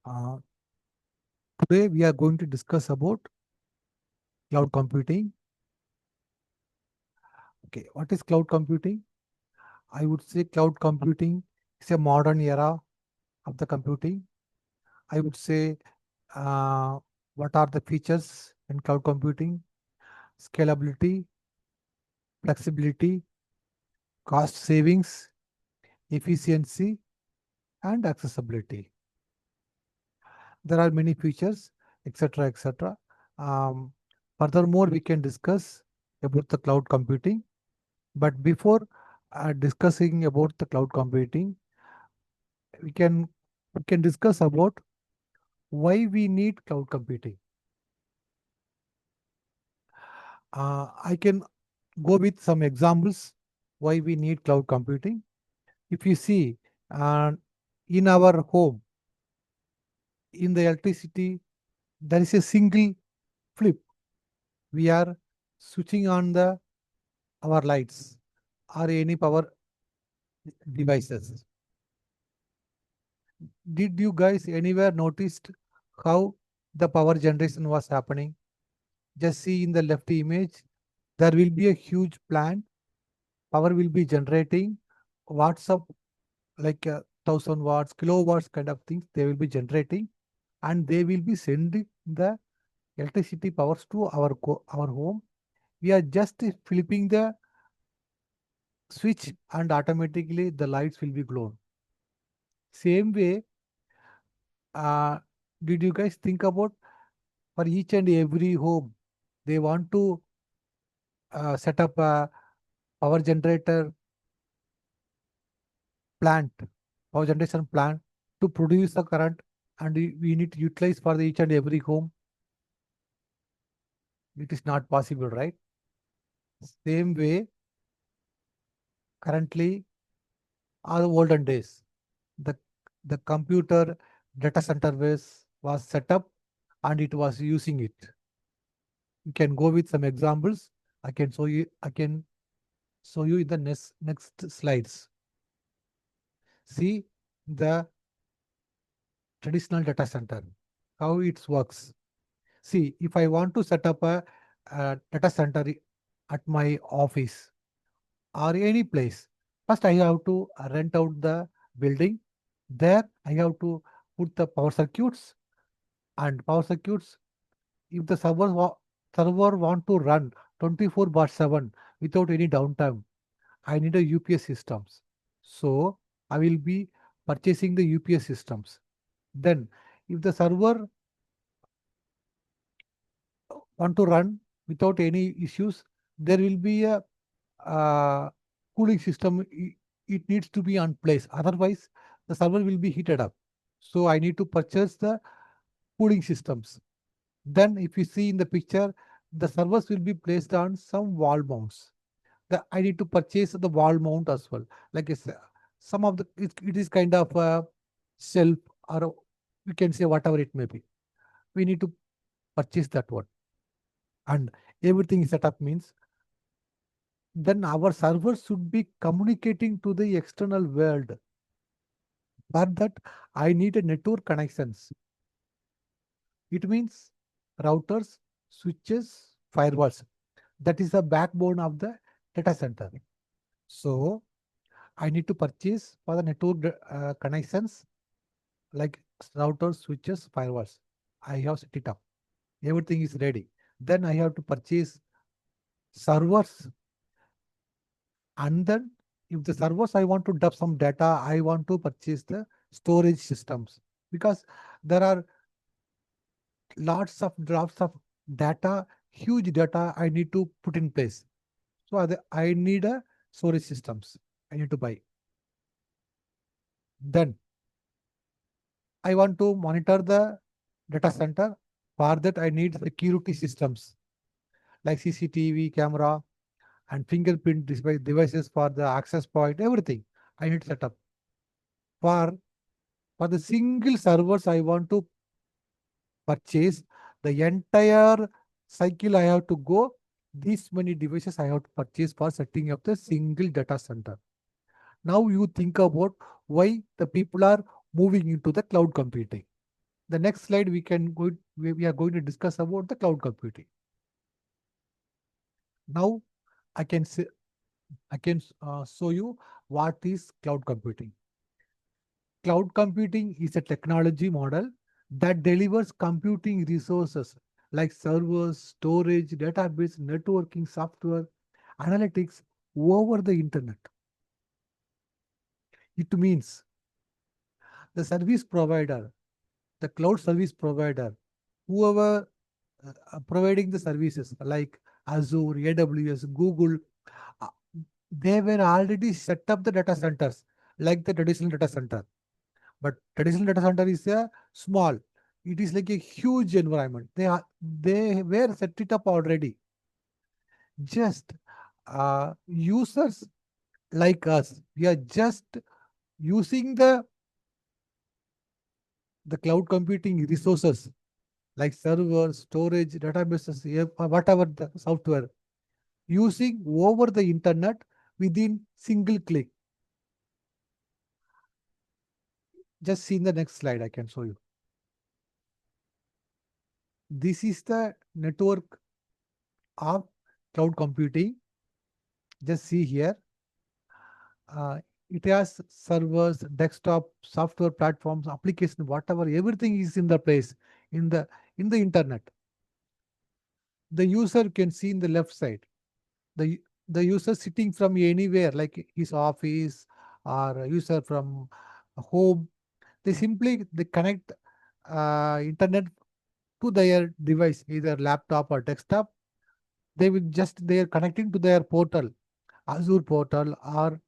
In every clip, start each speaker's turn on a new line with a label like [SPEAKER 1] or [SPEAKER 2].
[SPEAKER 1] Uh, Today we are going to discuss about cloud computing. Okay, what is cloud computing? I would say cloud computing is a modern era of the computing. I would say uh, what are the features in cloud computing? Scalability, flexibility, cost savings, efficiency, and accessibility. There are many features, etc., etc. Um, Furthermore, we can discuss about the cloud computing. But before discussing about the cloud computing, we can we can discuss about why we need cloud computing. I can go with some examples why we need cloud computing. If you see, uh, in our home, in the electricity, there is a single flip. We are switching on the our lights or any power devices. Did you guys anywhere noticed how the power generation was happening? Just see in the left image, there will be a huge plant. Power will be generating watts of like 1,000 watts, kilowatts kind of things. They will be generating, and they will be sending the electricity powers to our home. We are just flipping the switch, and automatically the lights will be glowed. Same way, uh, did you guys think about for each and every home, they want to set up a power generator plant, power generation plant to produce the current, and we need to utilize for the each and every home. It is not possible, right? Same way, currently, are the olden days, the computer data center was set up and it was using it. You can go with some examples. I can show you in the next slides. See the traditional data center, how it works. See, if I want to set up a data center at my office or any place, first I have to rent out the building. There I have to put the power circuits, and power circuits. If the server want to run 24 bar 7 without any downtime, I need a UPS systems. So I will be purchasing the UPS systems. Then, if the server want to run without any issues, there will be a uh, cooling system. It needs to be on place. Otherwise, the server will be heated up. So I need to purchase the cooling systems. Then, if you see in the picture, the servers will be placed on some wall mounts. I need to purchase the wall mount as well. Like it's, some of it is kind of a shelf, or we can say whatever it may be. We need to purchase that one, and everything is set up means then our servers should be communicating to the external world. For that, I need a network connections. It means routers, switches, firewalls. That is the backbone of the data center. So I need to purchase for the network connections like routers, switches, firewalls. I have set it up. Everything is ready. Then I have to purchase servers, and then if the servers I want to dump some data, I want to purchase the storage systems, because there are lots of drafts of data, huge data I need to put in place. So I need a storage systems I need to buy. Then I want to monitor the data center. For that, I need security systems like CCTV camera and fingerprint devices for the access point, everything I need to set up. For the single servers I want to purchase, the entire cycle I have to go, these many devices I have to purchase for setting up the single data center. Now you think about why the people are moving into the cloud computing. The next slide we are going to discuss about the cloud computing. Now I can say I can show you what is cloud computing. Cloud computing is a technology model that delivers computing resources like servers, storage, database, networking software, analytics over the internet. It means the service provider, the cloud service provider, whoever providing the services like Azure, AWS, Google, uh, they were already set up the data centers like the traditional data center. But traditional data center is a small. It is like a huge environment. They were set it up already. Just users like us, we are just using the cloud computing resources like servers, storage, databases, whatever the software, using over the internet within single click. Just see in the next slide, I can show you. This is the network of cloud computing. Just see here. Uh, it has servers, desktop, software platforms, application, whatever, everything is in the place in the internet. The user can see in the left side. The the user sitting from anywhere, like his office or a user from home, they connect internet to their device, either laptop or desktop. They are connecting to their portal, Azure portal or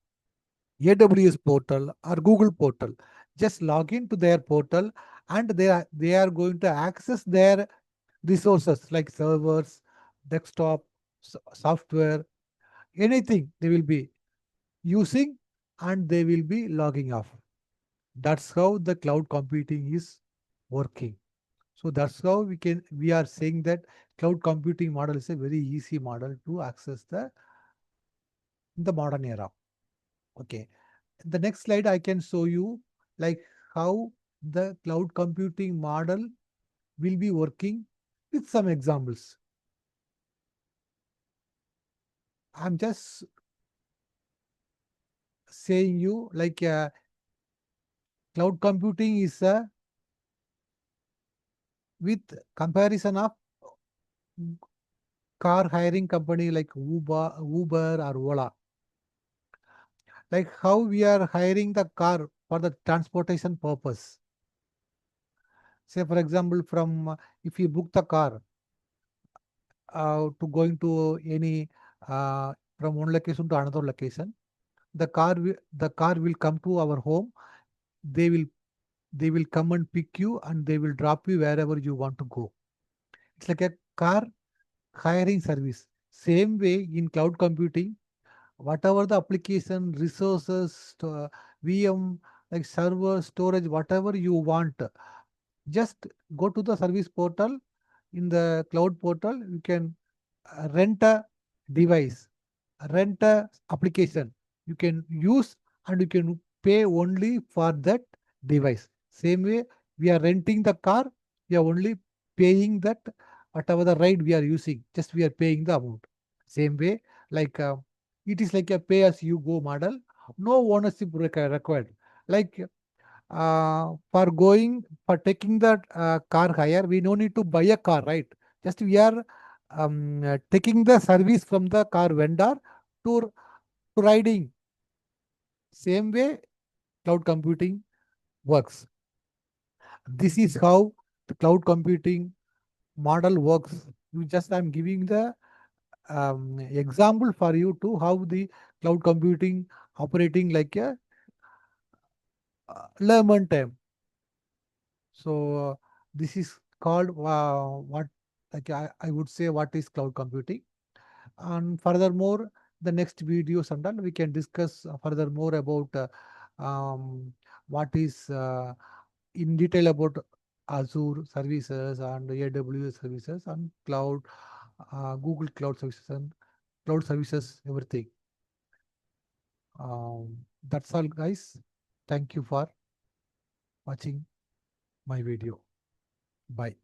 [SPEAKER 1] AWS portal or Google portal. Just log into their portal and they are going to access their resources like servers, desktop, software, anything they will be using and they will be logging off. That's how the cloud computing is working. So that's how we are saying that cloud computing model is a very easy model to access the modern era. Okay. The next slide I can show you like how the cloud computing model will be working with some examples. I'm just saying you like cloud computing is a with comparison of car hiring company like Uber or Ola. Like how we are hiring the car for the transportation purpose. Say for example, from if you book the car to going to any from one location to another location, the car will come to our home. They will they will come and pick you and they will drop you wherever you want to go. It's like a car hiring service. Same way in cloud computing, whatever the application, resources, VM, like server, storage, whatever you want, just go to the service portal. In the cloud portal, you can rent a device, rent a application. You can use and you can pay only for that device. Same way, we are renting the car, we are only paying that whatever the ride we are using, just we are paying the amount. Same way, like it is like a pay as you go model, no ownership required. Like for taking the car hire, we no need to buy a car, right? Just we are taking the service from the car vendor to riding. Same way, cloud computing works. This is how the cloud computing model works. You just I'm giving the example for you to how the cloud computing operating like a layman time. So this is called what like I would say what is cloud computing. And furthermore, the next video sometime we can discuss furthermore about um, what is in detail about Azure services and AWS services and cloud, Google Cloud services and cloud services, everything. That's all, guys. Thank you for watching my video. Bye.